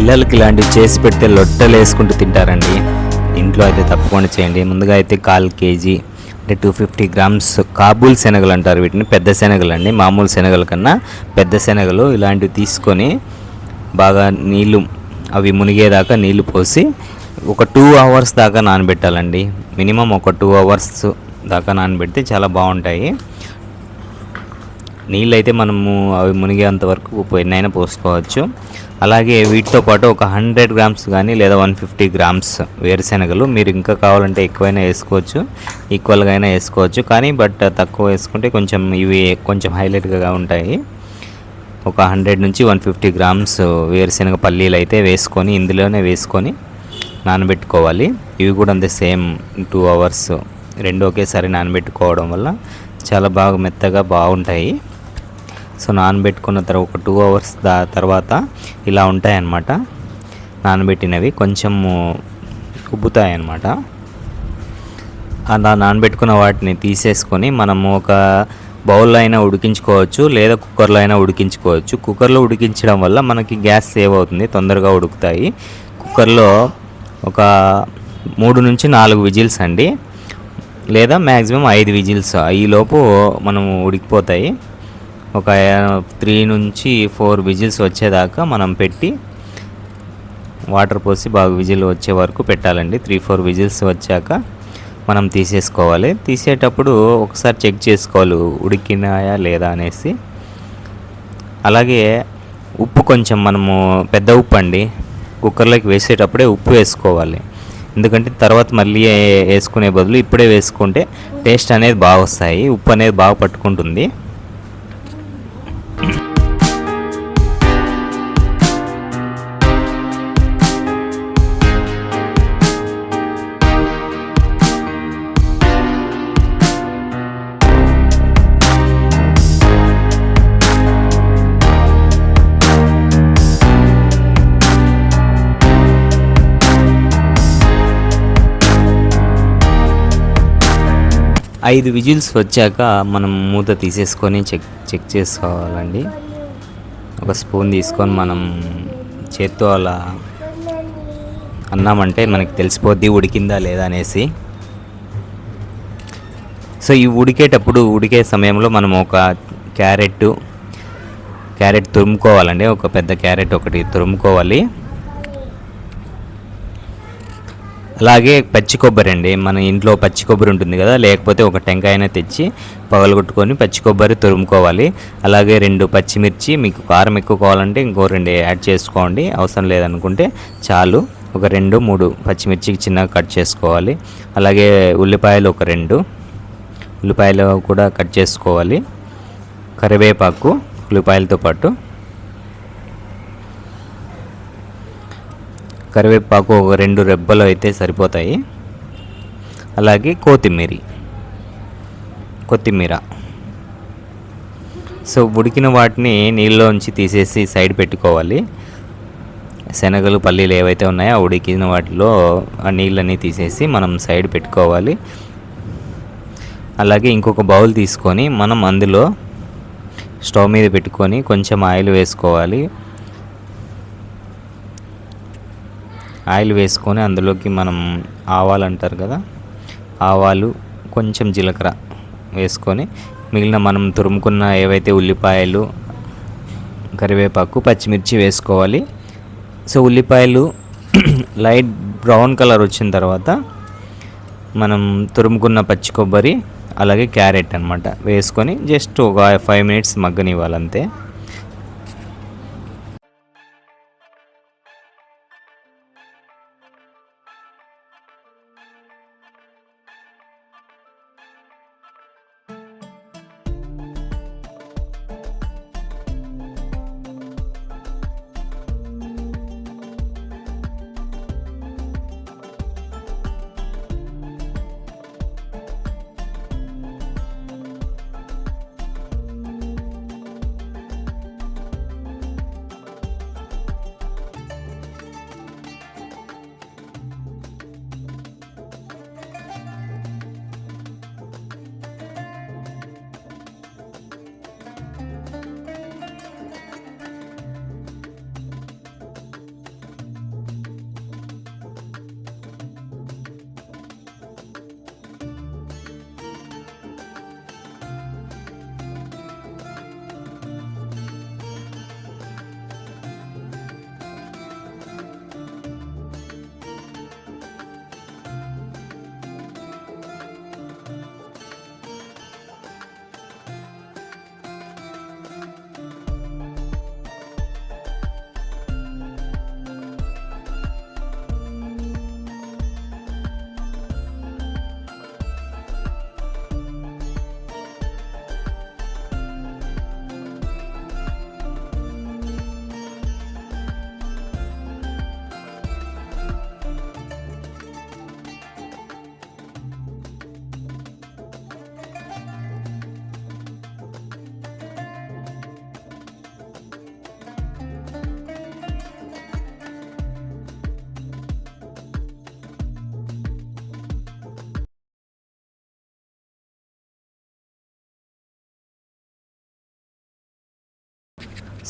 పిల్లలకి ఇలాంటివి చేసి పెడితే లొట్టలు వేసుకుంటూ తింటారండి. ఇంట్లో అయితే తప్పకుండా చేయండి. ముందుగా అయితే 1/4 కేజీ అంటే 250 గ్రామ్స్ కాబూల్ శనగలు అంటారు వీటిని, పెద్ద శనగలు అండి. మామూలు శనగల కన్నా పెద్ద శనగలు ఇలాంటివి తీసుకొని బాగా నీళ్ళు అవి మునిగేదాకా నీళ్లు పోసి ఒక 2 అవర్స్ దాకా నానబెట్టాలండి. మినిమం ఒక 2 అవర్స్ దాకా నానబెడితే చాలా బాగుంటాయి. నీళ్ళు అయితే మనము అవి మునిగేంత వరకు ఎన్నైనా పోసుకోవచ్చు. అలాగే వీటితో పాటు ఒక 100 గ్రామ్స్ కానీ లేదా 150 గ్రామ్స్ వేరుశెనగలు, మీరు ఇంకా కావాలంటే ఎక్కువైనా వేసుకోవచ్చు, ఈక్వల్గా అయినా వేసుకోవచ్చు. కానీ తక్కువ వేసుకుంటే కొంచెం ఇవి కొంచెం హైలైట్గా ఉంటాయి. ఒక 100 నుంచి 150 గ్రామ్స్ వేరుశెనగ పల్లీలు అయితే వేసుకొని ఇందులోనే వేసుకొని నానబెట్టుకోవాలి. ఇవి కూడా అంతే, సేమ్ 2 అవర్స్ రెండు ఒకేసారి నానబెట్టుకోవడం వల్ల చాలా బాగా మెత్తగా బాగుంటాయి. సో నానబెట్టుకున్న తర్వాత ఒక 2 అవర్స్ తర్వాత ఇలా ఉంటాయన్నమాట. నానబెట్టినవి కొంచెం ఉబ్బుతాయన్నమాట. అలా నానబెట్టుకున్న వాటిని తీసేసుకొని మనము ఒక బౌల్లో అయినా ఉడికించుకోవచ్చు లేదా కుక్కర్లో అయినా ఉడికించుకోవచ్చు. కుక్కర్లో ఉడికించడం వల్ల మనకి గ్యాస్ సేవ్ అవుతుంది, తొందరగా ఉడుకుతాయి. కుక్కర్లో ఒక 3 నుంచి 4 విజిల్స్ అండి, లేదా మ్యాక్సిమం 5 విజిల్స్ ఈలోపు మనము ఉడికిపోతాయి. ఒక 3 నుంచి 4 విజిల్స్ వచ్చేదాకా మనం పెట్టి వాటర్ పోసి బాగా విజిల్ వచ్చే వరకు పెట్టాలండి. 3-4 విజిల్స్ వచ్చాక మనం తీసేసుకోవాలి. తీసేటప్పుడు ఒకసారి చెక్ చేసుకోవాలి ఉడికినాయా లేదా అనేసి. అలాగే ఉప్పు కొంచెం మనము పెద్ద ఉప్పు అండి, కుక్కర్లోకి వేసేటప్పుడే ఉప్పు వేసుకోవాలి. ఎందుకంటే తర్వాత మళ్ళీ వేసుకునే బదులు ఇప్పుడే వేసుకుంటే టేస్ట్ అనేది బాగా వస్తాయి, ఉప్పు అనేది బాగా పట్టుకుంటుంది. ఐదు విజిల్స్ వచ్చాక మనం మూత తీసేసుకొని చెక్ చేసుకోవాలండి. ఒక స్పూన్ తీసుకొని మనం చేత్తో అలా అన్నామంటే మనకి తెలిసిపోద్ది ఉడికిందా లేదా అనేసి. సో ఈ ఉడికే సమయంలో మనం ఒక క్యారెట్ తురుముకోవాలండి. ఒక పెద్ద క్యారెట్ ఒకటి తురుముకోవాలి. అలాగే పచ్చి కొబ్బరి అండి, మన ఇంట్లో పచ్చి కొబ్బరి ఉంటుంది కదా, లేకపోతే ఒక టెంకాయనే తెచ్చి పగలగొట్టుకొని పచ్చి కొబ్బరి తురుముకోవాలి. అలాగే 2 పచ్చిమిర్చి, మీకు కారం ఎక్కువ కావాలంటే ఇంకో 2 యాడ్ చేసుకోండి, అవసరం లేదనుకుంటే చాలు. ఒక 2-3 పచ్చిమిర్చికి చిన్నగా కట్ చేసుకోవాలి. అలాగే ఉల్లిపాయలు ఒక 2 ఉల్లిపాయలు కూడా కట్ చేసుకోవాలి. కరివేపాకు ఉల్లిపాయలతో పాటు, కరివేపాకు ఒక 2 రెబ్బలు అయితే సరిపోతాయి. అలాగే కొత్తిమీర. సో ఉడికిన వాటిని నీళ్ళలోంచి తీసేసి సైడ్ పెట్టుకోవాలి. శనగలు పల్లీలు ఏవైతే ఉన్నాయో ఆ ఉడికిన వాటిలో ఆ నీళ్ళని తీసేసి మనం సైడ్ పెట్టుకోవాలి. అలాగే ఇంకొక బౌల్ తీసుకొని మనం అందులో స్టవ్ మీద పెట్టుకొని కొంచెం ఆయిల్ వేసుకోవాలి. ఆయిల్ వేసుకొని అందులోకి మనం ఆవాలు అంటారు కదా, ఆవాలు, కొంచెం జీలకర్ర వేసుకొని మిగిలిన మనం తురుముకున్న ఏవైతే ఉల్లిపాయలు, కరివేపాకు, పచ్చిమిర్చి వేసుకోవాలి. సో ఉల్లిపాయలు లైట్ బ్రౌన్ కలర్ వచ్చిన తర్వాత మనం తురుముకున్న పచ్చి కొబ్బరి అలాగే క్యారెట్ అన్నమాట వేసుకొని జస్ట్ ఒక 5 మినిట్స్ మగ్గనివ్వాలంతే.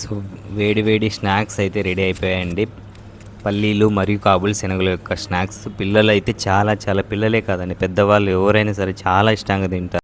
సో వేడి వేడి స్నాక్స్ అయితే రెడీ అయిపోయాయండి. పల్లీలు మరియు కాబూలి శనగల యొక్క స్నాక్స్ పిల్లలు అయితే చాలా పిల్లలే కాదండి, పెద్దవాళ్ళు ఎవరైనా సరే చాలా ఇష్టంగా తింటారు.